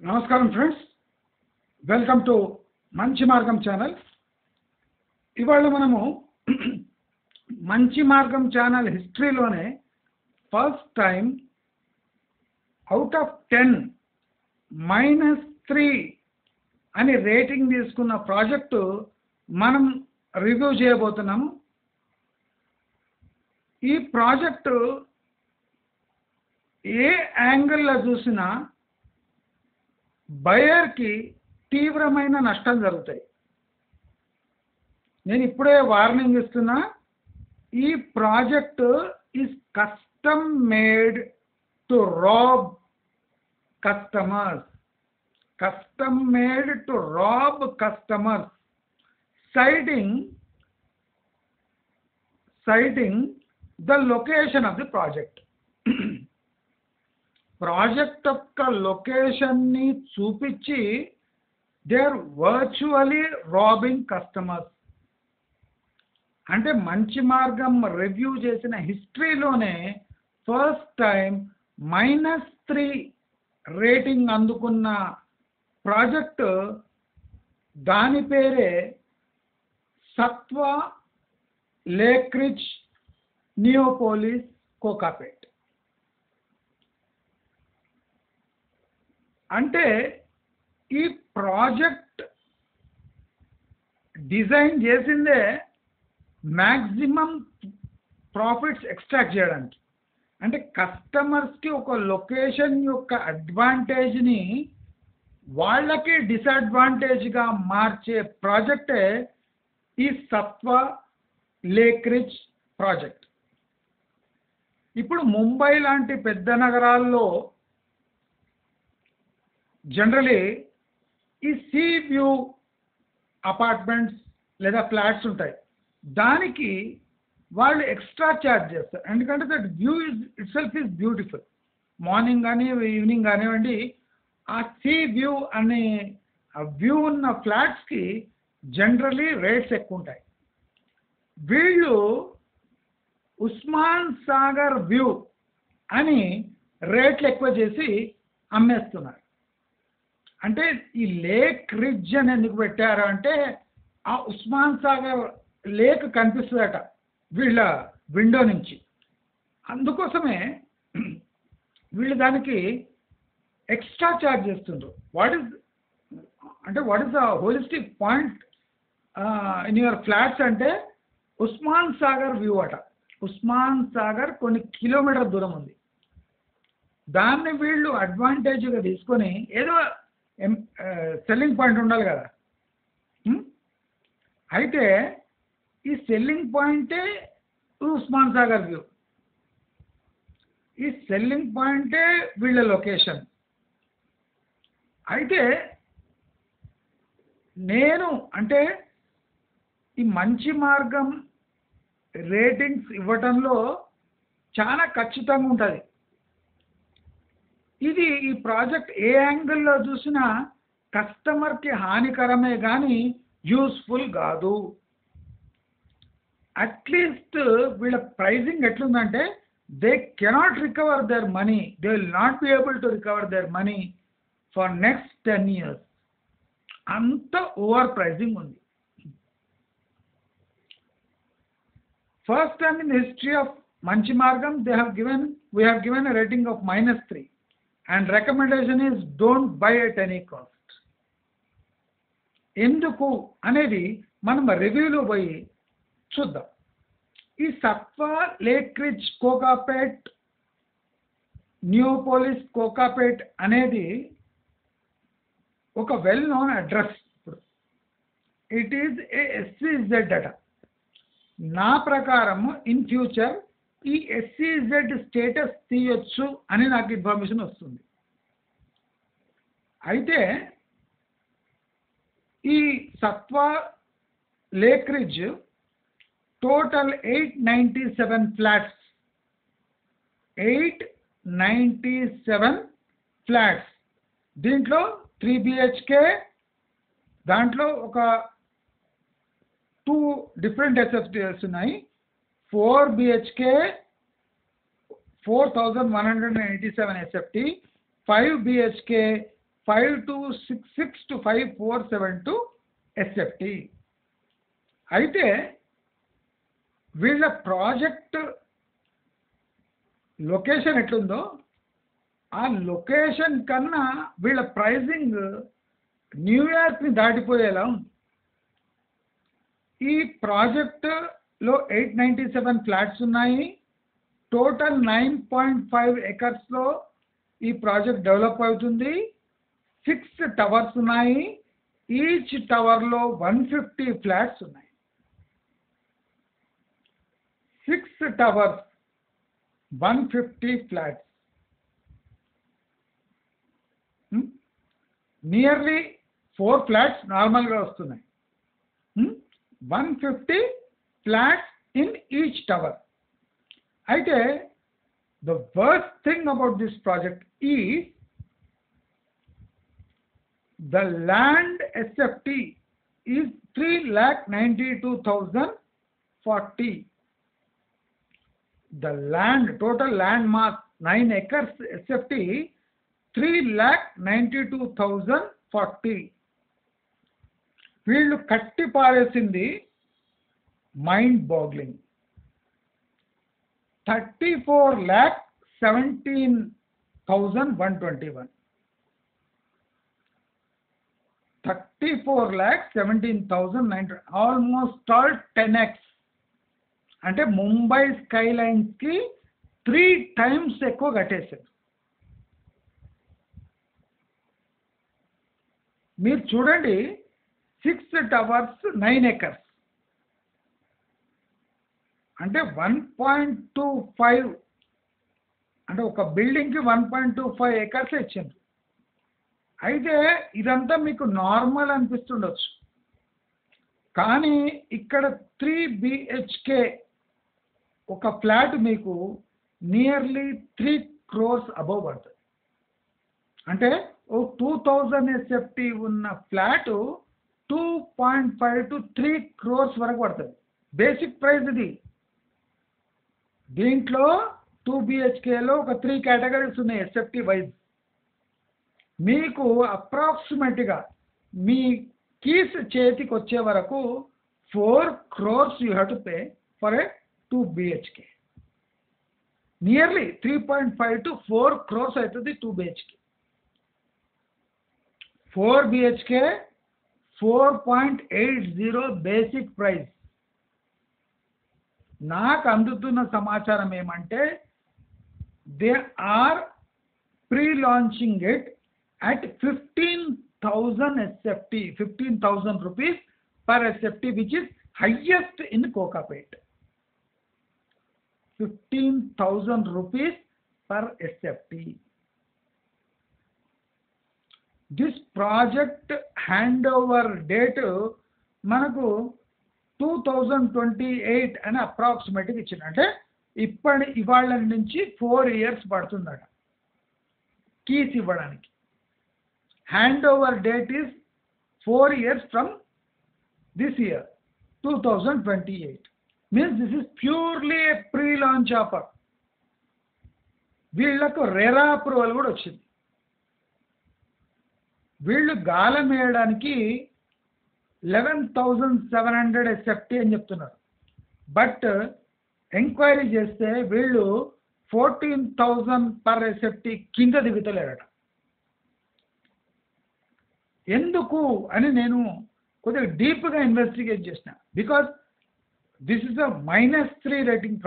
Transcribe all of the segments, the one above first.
నమస్కారం friends, welcome to మంచి మార్గం ఛానల్. ఇవాళ మనము మంచి మార్గం ఛానల్ హిస్టరీలోనే ఫస్ట్ టైం అవుట్ ఆఫ్ 10 -3 అని రేటింగ్ తీసుకున్న ప్రాజెక్టు మనం రివ్యూ చేయబోతున్నాము. ఈ ప్రాజెక్టు ఏ యాంగిల్లో చూసినా బయర్కి తీవ్రమైన నష్టం జరుగుతాయి. నేను ఇప్పుడే వార్నింగ్ ఇస్తున్నా, ఈ project is custom made to rob customers. Custom made to rob customers, citing the location of the project. Project యొక్క లొకేషన్ని చూపించి they are virtually robbing customers. అంటే మంచి మార్గం రివ్యూ చేసిన హిస్టరీలోనే ఫస్ట్ టైం -3 రేటింగ్ అందుకున్న ప్రాజెక్టు, దాని పేరే సత్వా లేక్రిడ్జ్ నియోపోలిస్ కోకాపేట్. అంటే ఈ ప్రాజెక్ట్ డిజైన్ చేసిందే మ్యాక్సిమం ప్రాఫిట్స్ ఎక్స్ట్రాక్ట్ చేయడానికి. అంటే కస్టమర్స్కి ఒక లొకేషన్ యొక్క అడ్వాంటేజ్ని వాళ్ళకి డిసడ్వాంటేజ్గా మార్చే ప్రాజెక్టే ఈ సత్వా లేక్రిడ్జ్ ప్రాజెక్ట్. ఇప్పుడు ముంబై లాంటి పెద్ద నగరాల్లో జనరలీ ఈ సీ వ్యూ అపార్ట్మెంట్స్ లేదా ఫ్లాట్స్ ఉంటాయి. దానికి వాళ్ళు ఎక్స్ట్రా ఛార్జ్ చేస్తారు, ఎందుకంటే that view it self is beautiful. Morning కానీ ఈవినింగ్ కానివ్వండి, ఆ సీ వ్యూ అనే వ్యూ ఉన్న ఫ్లాట్స్కి జనరలీ రేట్స్ ఎక్కువ ఉంటాయి. వీళ్ళు ఉస్మాన్ సాగర్ వ్యూ అని రేట్లు ఎక్కువ చేసి అమ్మేస్తున్నారు. అంటే ఈ లేక్ రిడ్జ్ అని ఎందుకు పెట్టారు అంటే, ఆ ఉస్మాన్ సాగర్ లేక్ కనిపిస్తుందట వీళ్ళ విండో నుంచి. అందుకోసమే వీళ్ళు దానికి ఎక్స్ట్రా ఛార్జ్ చేస్తుండ్రు. What is the holistic point in your flats అంటే ఉస్మాన్ సాగర్ వ్యూ అట. ఉస్మాన్ సాగర్ కొన్ని కిలోమీటర్ దూరం ఉంది. దాన్ని వీళ్ళు అడ్వాంటేజ్గా తీసుకొని ఏదో సెల్లింగ్ పాయింట్ ఉండాలి కదా. అయితే ఈ సెల్లింగ్ పాయింటే ఉస్మాన్ సాగర్ వ్యూ, ఈ సెల్లింగ్ పాయింటే వీళ్ళ లొకేషన్. అయితే నేను అంటే ఈ మంచి మార్గం రేటింగ్స్ ఇవ్వటంలో చాలా ఖచ్చితంగా ఉంటుంది. ఇది ఈ ప్రాజెక్ట్ ఏ యాంగిల్లో చూసినా కస్టమర్కి హానికరమే కానీ యూస్ఫుల్ కాదు. అట్లీస్ట్ వీళ్ళ ప్రైజింగ్ ఎట్లుందంటే they cannot recover their money, they will not be able to recover their money for next 10 years. అంత ఓవర్ ప్రైజింగ్ ఉంది. First time in the history of మంచి మార్గం we have given a rating of -3 and recommendation is don't buy at any cost. ఎందుకు అనేది మనం రివ్యూలో పోయి చూద్దాం. ఈ సత్వా లేక్రిడ్జ్ కోకాపేట్ నియోపోలిస్ కోకాపేట్ అనేది ఒక వెల్ నోన్ అడ్రస్. ఇప్పుడు ఇట్ ఈజ్ ఏ SEZ అట. నా ప్రకారం ఇన్ ఫ్యూచర్ ఈ SEZ స్టేటస్ తీయొచ్చు అని నాకు ఇన్ఫర్మేషన్ వస్తుంది. అయితే ఈ సత్వా లేక్రిడ్జ్ టోటల్ 897 ఫ్లాట్స్, 897 ఫ్లాట్స్. దీంట్లో 3 BHK, దాంట్లో ఒక 2 డిఫరెంట్ SFTs ఉన్నాయి. 4 BHK 4187 SFT, 5 BHK 5266 to 5472 SFT. అయితే వీళ్ళ ప్రాజెక్ట్ లొకేషన్ ఎట్లుందో ఆ లొకేషన్ కన్నా వీళ్ళ ప్రైజింగ్ న్యూయార్క్ని దాటిపోయేలా ఉంది. ఈ ప్రాజెక్టులో 897 ఫ్లాట్స్ ఉన్నాయి. టోటల్ 9.5 ఎకర్స్లో ఈ ప్రాజెక్ట్ డెవలప్ అవుతుంది. 6 టవర్స్ ఉన్నాయి. ఈచ్ టవర్లో 150 ఫ్లాట్స్ ఉన్నాయి. 6 టవర్స్, 150 ఫ్లాట్స్. నియర్లీ 4 ఫ్లాట్స్ నార్మల్గా వస్తున్నాయి. 150 ఫ్లాట్స్ ఇన్ ఈచ్ టవర్. అయితే the worst thing about this project is the land SFT is 3,92,040. The land, total land mass 9 acres SFT 3,92,040. వీళ్ళు కట్టి పారేసింది mind boggling. 34,17,121. 34,17,900, almost all 10x. అంటే Mumbai sky లైన్స్కి 3 times ఎక్కువ కట్టేశారు. మీరు చూడండి, 6 టవర్స్ 9 acres అంటే 1.25, అంటే ఒక బిల్డింగ్కి 1.25 acres ఇచ్చింది. అయితే ఇదంతా మీకు నార్మల్ అనిపిస్తుండొచ్చు, కానీ ఇక్కడ 3 BHK ఒక ఫ్లాట్ మీకు నియర్లీ 3 crores అబవ్ పడుతుంది. అంటే 2000 SFT ఉన్న ఫ్లాట్ 2.5 to 3 crores వరకు పడుతుంది. బేసిక్ ప్రైస్ ఇది. దీంట్లో 2 BHKలో ఒక 3 కేటగిరీస్ ఉన్నాయి SFT వైజ్. మీకు అప్రాక్సిమేట్గా మీ కీస్ చేతికి వచ్చే వరకు 4 crores you have to pay for a 2 BHK. Nearly 3.5 to 4 crores అవుతుంది 2 BHK. 4 BHK 4.80 basic price. నాకు అందుతున్న సమాచారం ఏమంటే they are pre-launching it at 15,000 SFT, 15,000 rupees per SFT, which is highest in Kokapet. 15,000 rupees per SFT. This project handover date మనకు 2028 అని అప్రాక్సిమేట్గా ఇచ్చింది. అంటే ఇవాళ నుంచి 4 years పడుతుందట కీస్ ఇవ్వడానికి. Hand over date is 4 years from this year 2028. Means this is purely A pre launch offer. వీళ్లకు RERA approval కూడా వచ్చింది. వీళ్ళు గాలం వేయడానికి 11,700 SFT అని చెప్తున్నారు. బట్ ఎంక్వైరీ చేస్తే వీళ్ళు 14,000 per SFT కింద దిగుతలేరట. ఎందుకు అని నేను కొద్దిగా డీప్గా ఇన్వెస్టిగేట్ చేసిన. Because this is a -3 rating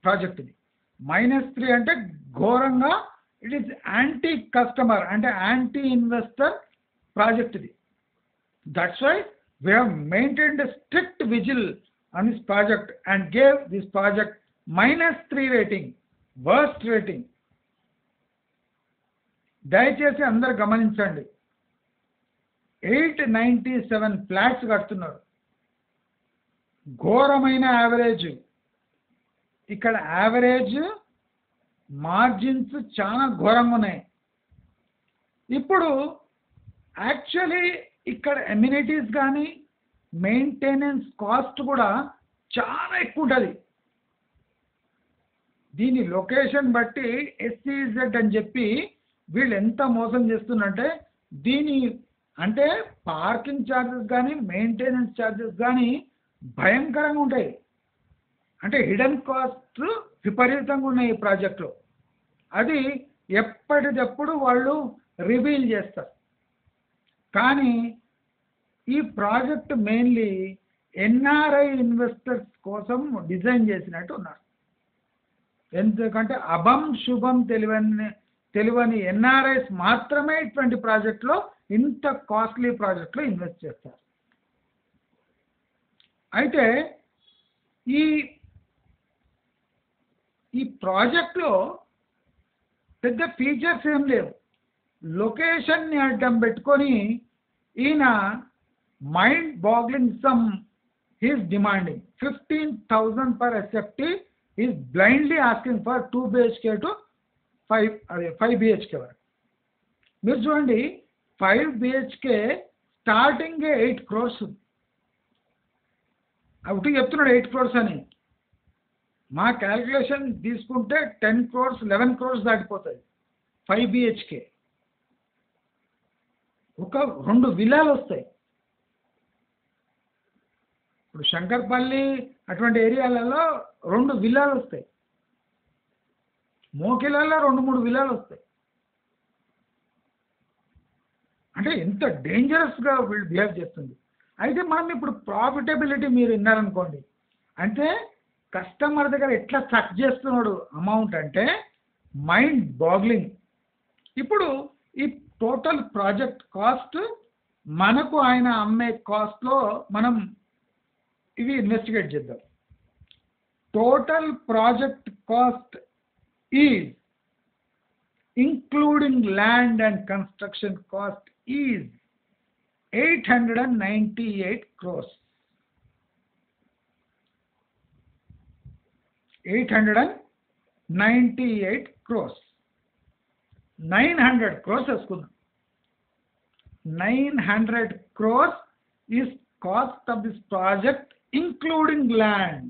project. ఇది -3 అంటే ఘోరంగా ఇట్ ఈస్ యాంటీ కస్టమర్ అంటే యాంటీ ఇన్వెస్టర్ ప్రాజెక్ట్ ఇది. That's why we have maintained a strict vigil on this project and gave this project -3 rating, worst rating. దయచేసి అందరు గమనించండి. 897 flats కడుతున్నారు. ఘోరమైన యావరేజ్. ఇక్కడ యావరేజ్ మార్జిన్స్ చాలా ఘోరంగా ఉన్నాయి. ఇప్పుడు యాక్చువల్లీ ఇక్కడ ఎమ్యూనిటీస్ కానీ మెయింటెనెన్స్ కాస్ట్ కూడా చాలా ఎక్కువ ఉంటుంది. దీని లొకేషన్ బట్టి SEZ అని చెప్పి వీళ్ళు ఎంత మోసం చేస్తున్నారంటే దీని అంటే పార్కింగ్ ఛార్జెస్ కానీ మెయింటెనెన్స్ ఛార్జెస్ కానీ భయంకరంగా ఉంటాయి. అంటే హిడెన్ కాస్ట్ విపరీతంగా ఉన్నాయి ఈ ప్రాజెక్ట్లో. అది ఎప్పటికప్పుడు వాళ్ళు రివీల్ చేస్తారు. కానీ ఈ ప్రాజెక్ట్ మెయిన్లీ ఎన్ఆర్ఐ ఇన్వెస్టర్స్ కోసం డిజైన్ చేసినట్టు ఉన్నారు. ఎందుకంటే అభం శుభం తెలియని ఎన్ఆర్ఐస్ మాత్రమే ఇటువంటి ప్రాజెక్ట్లో, ఇంత కాస్ట్లీ ప్రాజెక్ట్లో ఇన్వెస్ట్ చేస్తారు. అయితే ఈ ప్రాజెక్ట్లో పెద్ద ఫీచర్స్ ఏం లేవు. లొకేషన్ని అడ్డం పెట్టుకొని ఈయన mind boggling some he's demanding 15,000 per SFT. Is blindly asking for 2 BHK to 5 BHK వరకు. మీరు చూడండి 5 BHK స్టార్టింగే 8 crores ఉంది. ఒకటి చెప్తున్నాడు 8 crores అని. మా క్యాలిక్యులేషన్ తీసుకుంటే 10 crores 11 crores దాటిపోతుంది 5 BHK. ఒక 2 విల్లాలు వస్తాయి. ఇప్పుడు శంకర్పల్లి అటువంటి ఏరియాలలో 2 విల్లాలు వస్తాయి. మోకిలలో 2-3 విల్లాలు వస్తాయి. అంటే ఎంత డేంజరస్గా వీళ్ళు బిహేవ్ చేస్తుంది. అయితే మనం ఇప్పుడు ప్రాఫిటబిలిటీ మీరు విన్నారనుకోండి, అంటే కస్టమర్ దగ్గర ఎట్లా సక్ చేస్తున్నాడు అమౌంట్ అంటే మైండ్ బాగ్లింగ్. ఇప్పుడు ఈ టోటల్ ప్రాజెక్ట్ కాస్ట్ మనకు ఆయన అమ్మే కాస్ట్లో మనం ఇవి ఇన్వెస్టిగేట్ చేద్దాం. Total project cost is including land and construction cost is 898 crores. 898 crores. 900 crores వేసుకుందాం. 900 crores is cost of this project including land.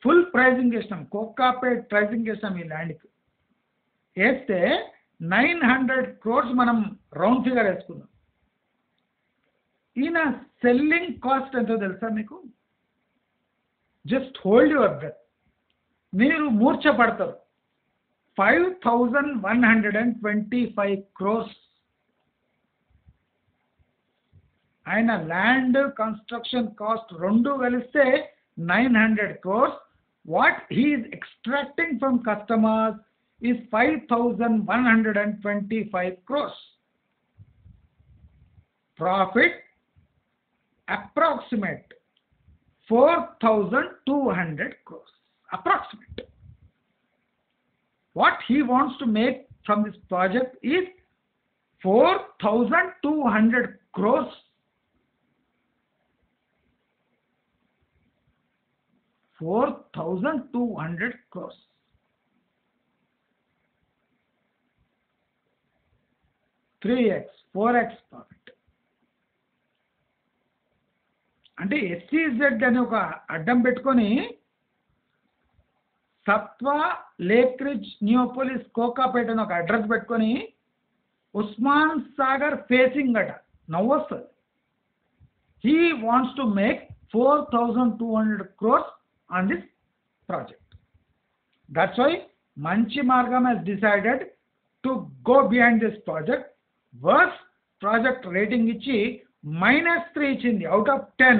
Full pricing చేసినాం, కోకాపేట్ ప్రైజింగ్ చేసినాం ఈ ల్యాండ్కి. వేస్తే 900 crores మనం రౌండ్ ఫిగర్ వేసుకుందాం. ఈయన సెల్లింగ్ కాస్ట్ ఎంతో తెలుసా మీకు? జస్ట్ హోల్డ్ యువర్ బ్రెత్, మీరు మూర్ఛపడతారు. 5,125 crores. ఆయన ల్యాండ్ కన్స్ట్రక్షన్ కాస్ట్ రెండు కలిస్తే 900 crores. What he is extracting from customers is 5,125 crores. Profit approximate 4,200 crores. Approximate. What he wants to make from this project is 4,200 crores. 4,200 crores. 3x 4x profit. అంటే SEZ అని ఒక అడ్డం పెట్టుకొని Satva Lakeridge Neopolis Kokapet అని ఒక address పెట్టుకొని ఉస్మాన్ సాగర్ ఫేసింగ్ అట నవ్వొస్తుంది. He wants to make 4,200 crores on this project. That's why Manchi Margam has decided to go behind this project. Worst project rating ichi -3 ichindi out of 10.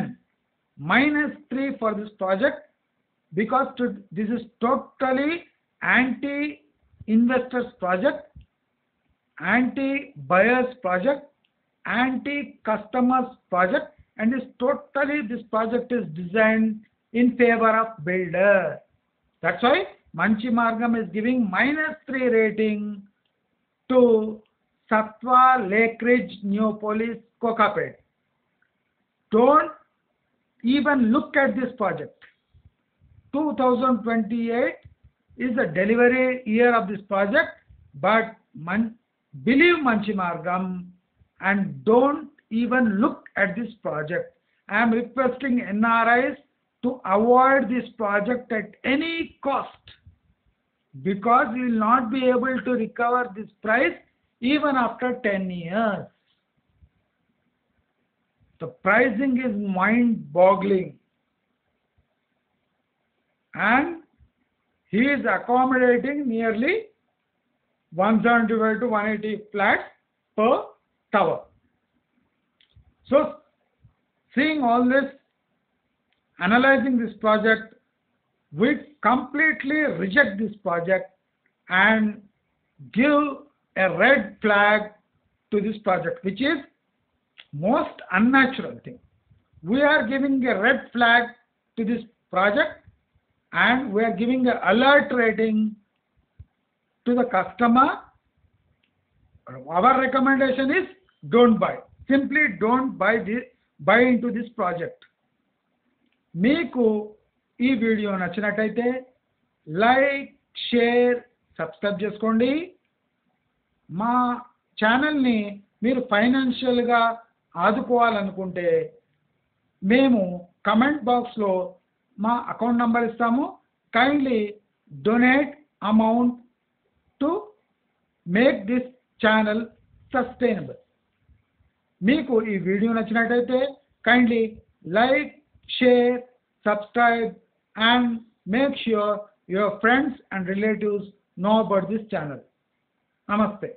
-3 for this project because this is totally anti-investors project, anti-buyers project, anti-customers project, and this project is designed in favor of builder. That's why Manchi Margam is giving -3 rating to Satwa Lakeridge Neopolis Kokapet. Don't even look at this project. 2028 is the delivery year of this project, but believe Manchi Margam and don't even look at this project. I am requesting NRIs to avoid this project at any cost, because we will not be able to recover this price even after 10 years. The pricing is mind-boggling, and he is accommodating nearly 175 to 180 flats per tower. So, seeing all this, analyzing this project, we completely reject this project and give a red flag to this project, which is most unnatural thing. We are giving a red flag to this project, and we are giving an alert rating to the customer. Our recommendation is don't buy. Simply don't buy into this project. మీకు ఈ video నచ్చినట్టయితే like, share, subscribe చేసుకోండి. మా ఛానల్ని మీరు ఫైనాన్షియల్గా ఆదుకోవాలనుకుంటే మేము comment బాక్స్లో మా అకౌంట్ నంబర్ ఇస్తాము. Kindly donate amount to make this channel sustainable. మీకు ఈ వీడియో నచ్చినట్టయితే kindly like, share, subscribe, and make sure your friends and relatives know about this channel. Namaste.